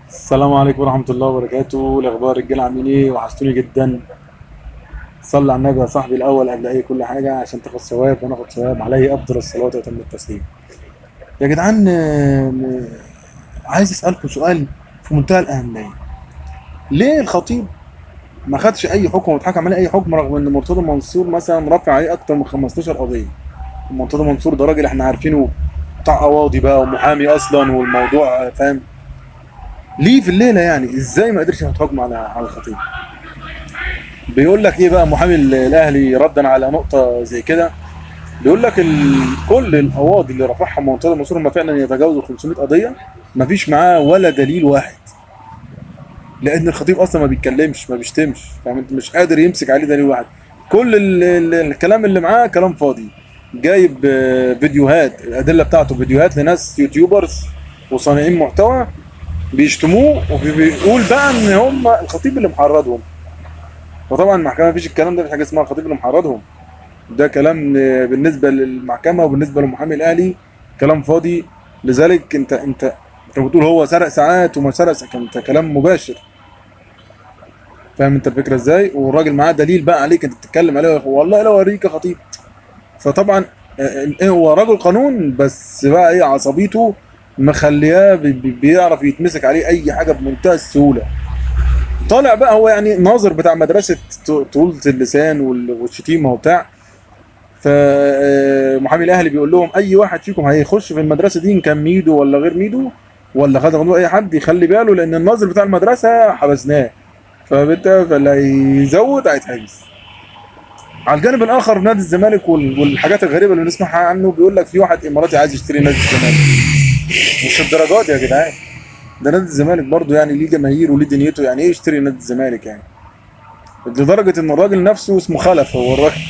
السلام عليكم ورحمة الله وبركاته. الأخبار رجالة عاملين إيه؟ وحشتوني جدا. صلي على النبي يا صاحبي الأول قبل أي كل حاجة عشان تاخد ثواب وأنا آخد ثواب. عليه أفضل الصلاة وأتم التسليم. يا جدعان، عايز أسألكم سؤال في منتهى الأهمية. ليه الخطيب ما خدش أي حكم واتحكم عليه أي حكم رغم إن مرتضى منصور مثلا رافع عليه أكتر من 15 قضية؟ مرتضى منصور ده راجل إحنا عارفينه بتاع قواضي بقى ومحامي أصلا، والموضوع فاهم. ليه في الليلة يعني إزاي ما قدرش ياخد حكم على الخطيب؟ بيقول لك ايه بقى محامي الاهلي ردا على نقطه زي كده؟ بيقول لك كل القواضي اللي رفعها مرتضى منصور هم فعلا يتجاوزوا 500 قضيه، ما فيش معاه ولا دليل واحد. لان الخطيب اصلا ما بيتكلمش ما بيشتمش، فاهم انت؟ مش قادر يمسك عليه دليل واحد. كل الكلام اللي معاه كلام فاضي. جايب فيديوهات، الادله بتاعته فيديوهات لناس يوتيوبرز وصانعين محتوى بيشتموه، وبيقول بقى ان هم الخطيب اللي محرضهم. وطبعا المحكمه مفيش الكلام ده، مفيش حاجه اسمها الخطيب اللي محرضهم. ده كلام بالنسبه للمحكمه وبالنسبه للمحامي الاهلي كلام فاضي. لذلك انت بتقول هو سرق ساعات وما سرق، انت كلام مباشر. فاهم انت الفكره ازاي؟ والراجل معاه دليل بقى عليك انت بتتكلم عليه، والله لو اوريك يا خطيب. فطبعا هو رجل قانون، بس بقى ايه عصبيته مخلياه بيعرف يتمسك عليه اي حاجه بمنتهى السهوله. طالع بقى هو يعني ناظر بتاع مدرسه طولة اللسان والشتيمه وبتاع. فمحامي الاهلي بيقول لهم اي واحد فيكم هيخش في المدرسه دي ان كان ميدو ولا غير ميدو ولا خد غنوه، اي حد يخلي باله لان الناظر بتاع المدرسه حبسناه. فاللي هيزود هيتحبس. على الجانب الاخر نادي الزمالك والحاجات الغريبه اللي بنسمعها عنه، بيقول لك في واحد اماراتي عايز يشتري نادي الزمالك. مش الدرجات دي يا جدعان. ده نادي الزمالك برضه يعني ليه جماهير وليه دنيته، يعني ايه يشتري نادي الزمالك يعني؟ لدرجه ان الراجل نفسه اسمه خلف، هو الراجل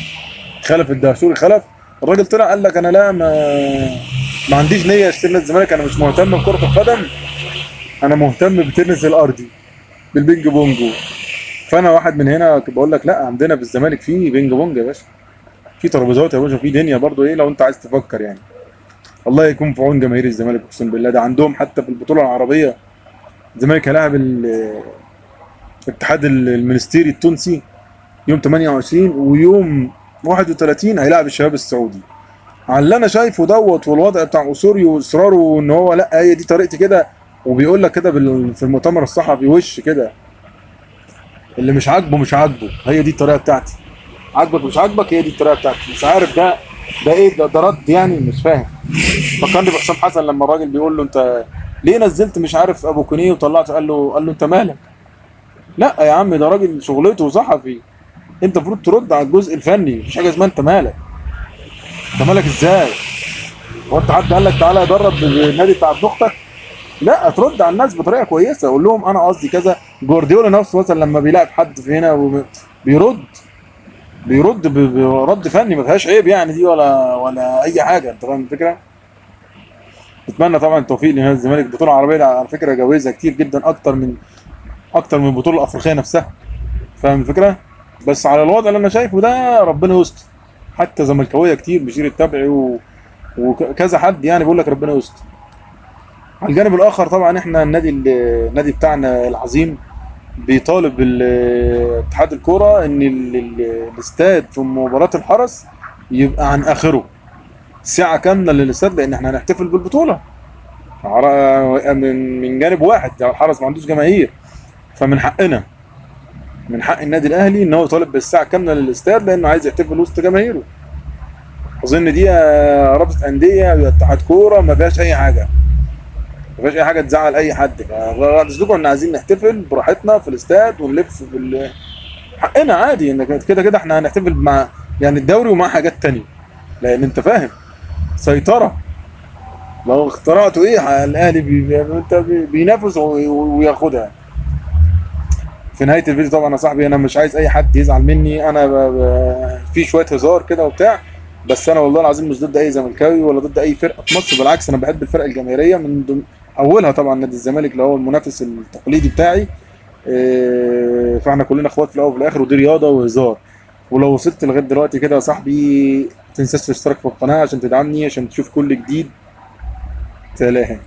خلف الدهشوري خلف. الراجل طلع قال لك انا لا ما عنديش نيه اشتري نادي الزمالك، انا مش مهتم بكره القدم، انا مهتم بالتنس الارضي بالبينج بونج. فانا واحد من هنا بقول لك لا، عندنا في الزمالك في بينج بونج يا باشا، في ترابيزات يا باشا، في دنيا برضو ايه لو انت عايز تفكر يعني. الله يكون في عون جماهير الزمالك، اقسم بالله. ده عندهم حتى في البطوله العربيه الزمالك هيلاعب الاتحاد المنستيري التونسي يوم 28، ويوم 31 هيلاعب الشباب السعودي. على اللي انا شايفه دوت، والوضع بتاع اسوريو واصراره ان هو لا هي دي طريقتي كده، وبيقول لك كده في المؤتمر الصحفي وش كده، اللي مش عاجبه مش عاجبه، هي دي الطريقه بتاعتي. عاجبك مش عاجبك، هي دي الطريقه بتاعتي. مش عارف ده ايه ده رد يعني؟ مش فاهم. فكرني بحسام حسن لما الراجل بيقول له انت ليه نزلت مش عارف ابو كونيه وطلعت، قال له انت مالك؟ لا يا عم، ده راجل شغلته صحفي، انت المفروض ترد على الجزء الفني، مش حاجه اسمها انت مالك. انت مالك ازاي؟ هو انت حد قال لك تعالى ادرب النادي بتاع ابن اختك؟ لا، ترد على الناس بطريقه كويسه، قول لهم انا قصدي كذا. جوارديولا نفسه مثلا لما بيلاعب حد في هنا بيرد برد فني، ما فيهاش عيب يعني دي ولا اي حاجه. انت فاهم الفكره؟ اتمنى طبعا التوفيق لنادي الزمالك. البطوله العربيه على فكره جوائزها كتير جدا، اكتر من البطوله الافريقيه نفسها. فاهم الفكره؟ بس على الوضع اللي انا شايفه ده ربنا يستر. حتى زملكاويه كتير بشير التبعي وكذا حد يعني بيقول لك ربنا يستر. على الجانب الاخر طبعا احنا النادي بتاعنا العظيم بيطالب اتحاد الكوره ان الاستاد في مباراه الحرس يبقى عن اخره ساعه كامله للاستاد، لان احنا هنحتفل بالبطوله من جانب واحد. يعني الحرس ما عندوش جماهير، فمن حقنا، من حق النادي الاهلي ان هو يطالب بالساعه كامله للاستاد لانه عايز يحتفل وسط جماهيره. اظن دي رابطه انديه واتحاد كوره ما فيهاش اي حاجه، ما فيهاش اي حاجه تزعل اي حد. قصدكم ان عايزين نحتفل براحتنا في الاستاد ونلف حقنا عادي، ان كده كده احنا هنحتفل مع يعني الدوري ومع حاجات تانية، لان انت فاهم سيطره. لو اخترعتوا ايه الاهلي انت بينافس وياخدها. في نهايه الفيديو طبعا يا صاحبي انا مش عايز اي حد يزعل مني، انا في شويه هزار كده وبتاع، بس انا والله العظيم مش ضد اي زملكاوي ولا ضد اي فرقه في مصر. بالعكس انا بحب الفرق الجماهيريه من اولها طبعا نادي الزمالك اللي هو المنافس التقليدي بتاعي. فاحنا كلنا اخوات في الاول وفي الاخر، ودي رياضه وهزار. ولو وصلت لغايه دلوقتي كده يا صاحبي ما تنساش تشترك في القناه عشان تدعمني، عشان تشوف كل جديد. سلام.